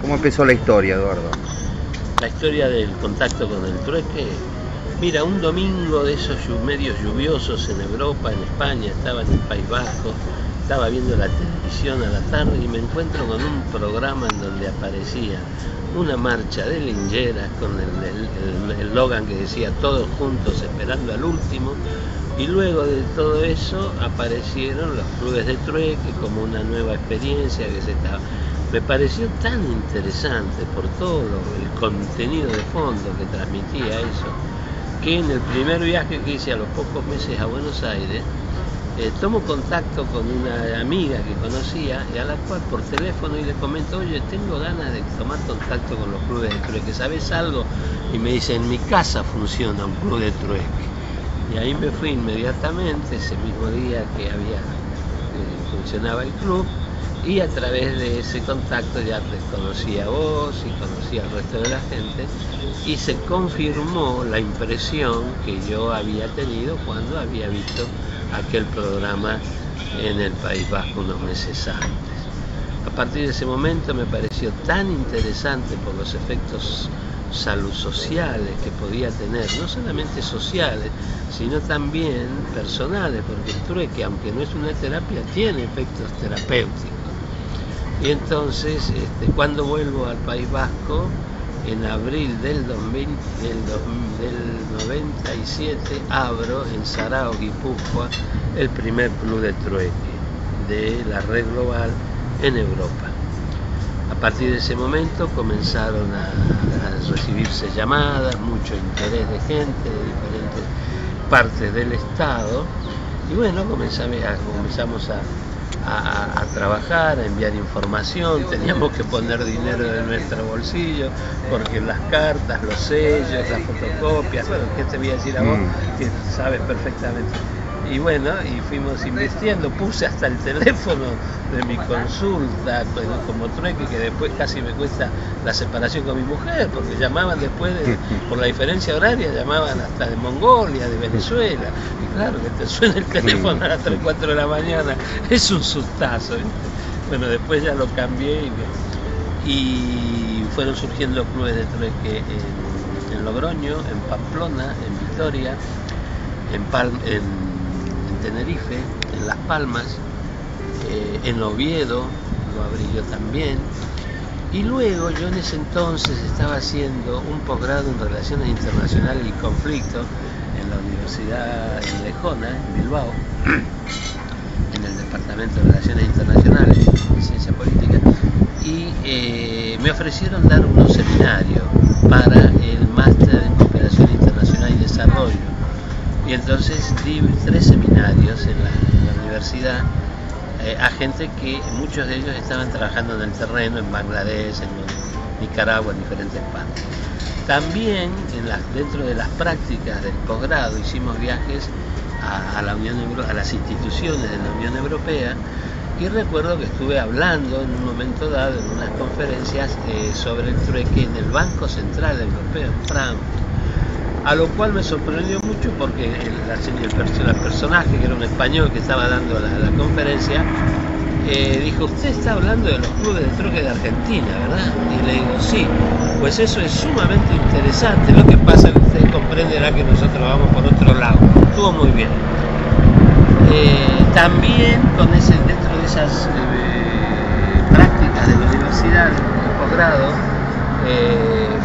¿Cómo empezó la historia, Eduardo? La historia del contacto con el trueque. Mira, un domingo de esos medios lluviosos en Europa, en España, estaba en el País Vasco, estaba viendo la televisión a la tarde y me encuentro con un programa en donde aparecía una marcha de lingeras con el eslogan que decía todos juntos esperando al último, y luego de todo eso aparecieron los clubes de trueque como una nueva experiencia que se estaba. Me pareció tan interesante por todo el contenido de fondo que transmitía eso, que en el primer viaje que hice a los pocos meses a Buenos Aires, tomo contacto con una amiga que conocía y a la cual por teléfono y le comento: oye, tengo ganas de tomar contacto con los clubes de trueque, ¿sabes algo? Y me dice: en mi casa funciona un club de trueque. Y ahí me fui inmediatamente, ese mismo día que funcionaba el club, y a través de ese contacto ya te conocí a vos y conocí al resto de la gente, y se confirmó la impresión que yo había tenido cuando había visto aquel programa en el País Vasco unos meses antes. A partir de ese momento me pareció tan interesante por los efectos sociales que podía tener, no solamente sociales, sino también personales, porque el trueque, aunque no es una terapia, tiene efectos terapéuticos. Y entonces, cuando vuelvo al País Vasco, en abril del 97, abro en Sarao, Guipúzcoa, el primer club de trueque de la red global en Europa. A partir de ese momento comenzaron a recibirse llamadas, mucho interés de gente de diferentes partes del Estado, y bueno, comenzamos a trabajar, a enviar información. Teníamos que poner dinero de nuestro bolsillo, porque las cartas, los sellos, las fotocopias, bueno, ¿qué te voy a decir a vos? Que sabes perfectamente. Y bueno, y fuimos invirtiendo, puse hasta el teléfono de mi consulta como trueque, que después casi me cuesta la separación con mi mujer, porque llamaban después, por la diferencia horaria, llamaban hasta de Mongolia, de Venezuela, y claro, que te suena el teléfono a las 3, 4 de la mañana, es un sustazo, ¿viste? Bueno, después ya lo cambié y fueron surgiendo clubes de trueque en Logroño, en Pamplona, en Vitoria, en Tenerife, en Las Palmas, en Oviedo, lo abrí yo también. Y luego yo en ese entonces estaba haciendo un posgrado en Relaciones Internacionales y Conflicto en la Universidad de Lejona, en Bilbao, en el Departamento de Relaciones Internacionales y Ciencia Política, y me ofrecieron dar unos seminarios para el Máster en Cooperación Internacional y Desarrollo. Y entonces di 3 seminarios en la universidad a gente que muchos de ellos estaban trabajando en el terreno, en Bangladesh, en Nicaragua, en diferentes partes. También dentro de las prácticas del posgrado hicimos viajes a las instituciones de la Unión Europea, y recuerdo que estuve hablando en un momento dado en unas conferencias sobre el trueque en el Banco Central Europeo, en Frankfurt. A lo cual me sorprendió mucho, porque el personaje, que era un español que estaba dando la conferencia, dijo: usted está hablando de los clubes de trueque de Argentina, ¿verdad? Y le digo: sí, pues eso es sumamente interesante. Lo que pasa es que usted comprenderá que nosotros vamos por otro lado. Estuvo muy bien. También dentro de esas prácticas de la universidad, del posgrado,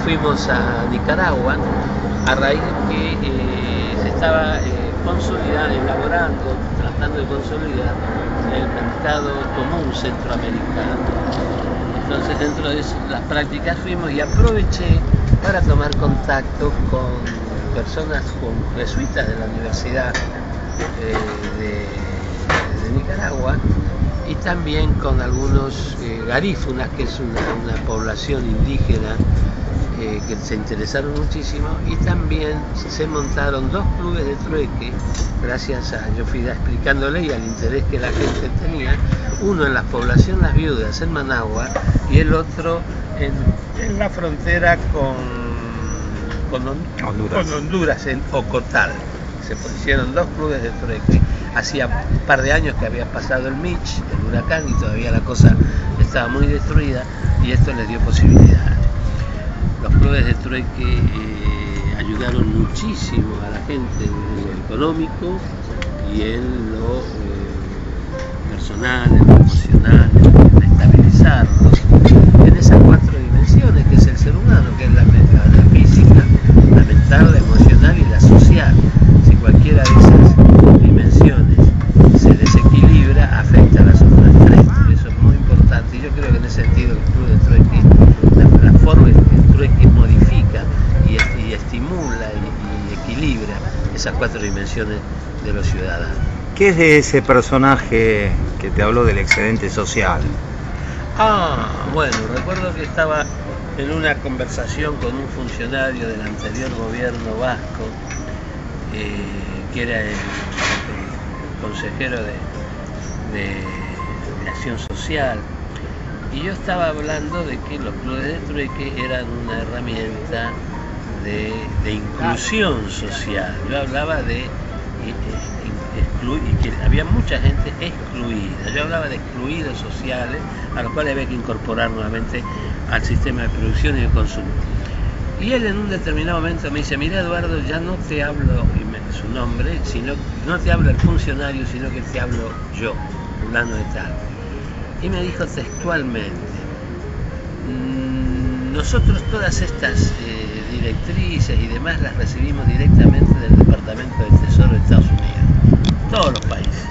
fuimos a Nicaragua, a raíz de que se estaba tratando de consolidar el mercado común centroamericano. Entonces, dentro de las prácticas fuimos, y aproveché para tomar contacto con personas, con jesuitas de la Universidad de Nicaragua, y también con algunos garífunas, que es una población indígena que se interesaron muchísimo, y también se montaron 2 clubes de trueque, gracias a yo fui explicándole y al interés que la gente tenía, uno en la población Las Viudas, en Managua, y el otro en la frontera con Honduras, en Ocotal. Se hicieron 2 clubes de trueque. hacía un par de años que había pasado el Mitch, el huracán, y todavía la cosa estaba muy destruida, y esto les dio posibilidades. Los clubes de trueque ayudaron muchísimo a la gente en lo económico y en lo personal, en lo emocional, en estabilizarlos en esas 4 dimensiones que es el ser humano, que es la física, la mental, la emocional y la social. Si cualquiera de esas dimensiones se desequilibra, afecta a las otras 3. Eso es muy importante, y yo creo que en ese sentido el club de trueque, la forma en que el trueque modifica y estimula y equilibra esas 4 dimensiones de los ciudadanos. ¿Qué es de ese personaje que te habló del excedente social? Bueno, recuerdo que estaba en una conversación con un funcionario del anterior gobierno vasco, que era el consejero de Acción Social, y yo estaba hablando de que los clubes de trueque eran una herramienta de inclusión social. Yo hablaba de y que había mucha gente excluida. Yo hablaba de excluidos sociales a los cuales había que incorporar nuevamente al sistema de producción y de consumo. Y él en un determinado momento me dice: mira, Eduardo, ya no te hablo, y su nombre, sino no te hablo el funcionario, sino que te hablo yo, fulano de tal. Y me dijo textualmente: nosotros todas estas directrices y demás las recibimos directamente del Departamento del Tesoro de Estados Unidos, todos los países.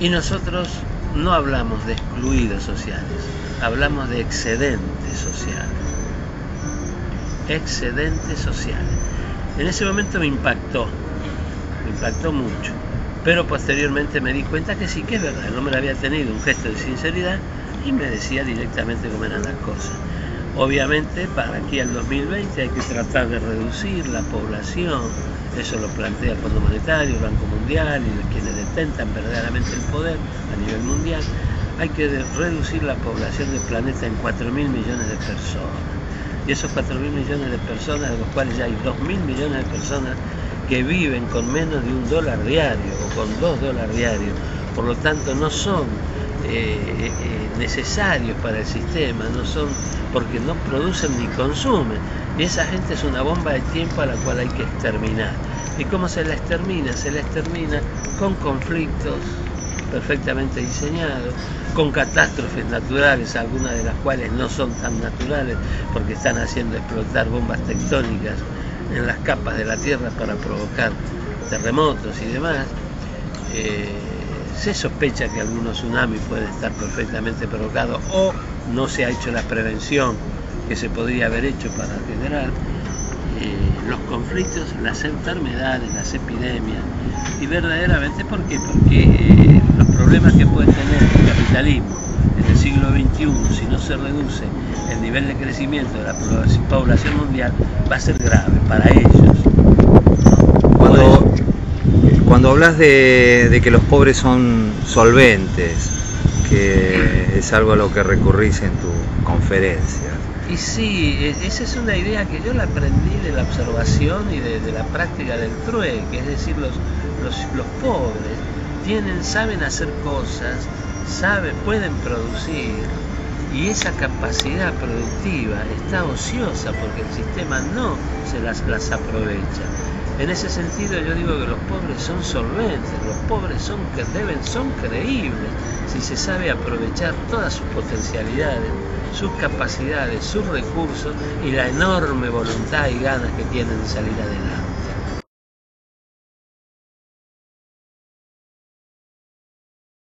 Y nosotros no hablamos de excluidos sociales, hablamos de excedentes sociales. Excedentes sociales. En ese momento me impactó mucho, pero posteriormente me di cuenta que sí, que es verdad. El hombre había tenido un gesto de sinceridad y me decía directamente cómo eran las cosas. Obviamente, para aquí al 2020 hay que tratar de reducir la población. Eso lo plantea el Fondo Monetario, el Banco Mundial y quienes detentan verdaderamente el poder a nivel mundial. Hay que reducir la población del planeta en 4.000 millones de personas. Y esos 4.000 millones de personas, de los cuales ya hay 2.000 millones de personas que viven con menos de $1 diario o con $2 diarios. Por lo tanto, no son necesarios para el sistema, no son, porque no producen ni consumen, y esa gente es una bomba de tiempo a la cual hay que exterminar. ¿Y cómo se la extermina? Se la extermina con conflictos perfectamente diseñados, con catástrofes naturales, algunas de las cuales no son tan naturales porque están haciendo explotar bombas tectónicas en las capas de la Tierra para provocar terremotos y demás. Se sospecha que algunos tsunamis pueden estar perfectamente provocados, o no se ha hecho la prevención que se podría haber hecho para generar los conflictos, las enfermedades, las epidemias. Y verdaderamente, ¿por qué? Porque los problemas que puede tener el capitalismo en el siglo XXI, si no se reduce el nivel de crecimiento de la población mundial, va a ser grave para ellos. Cuando hablas de que los pobres son solventes, que es algo a lo que recurrís en tu conferencia. Y sí, esa es una idea que yo la aprendí de la observación y de la práctica del trueque. Es decir, los pobres saben hacer cosas, pueden producir, y esa capacidad productiva está ociosa porque el sistema no se las aprovecha. En ese sentido yo digo que los pobres son solventes, los pobres son creíbles si se sabe aprovechar todas sus potencialidades, sus capacidades, sus recursos y la enorme voluntad y ganas que tienen de salir adelante.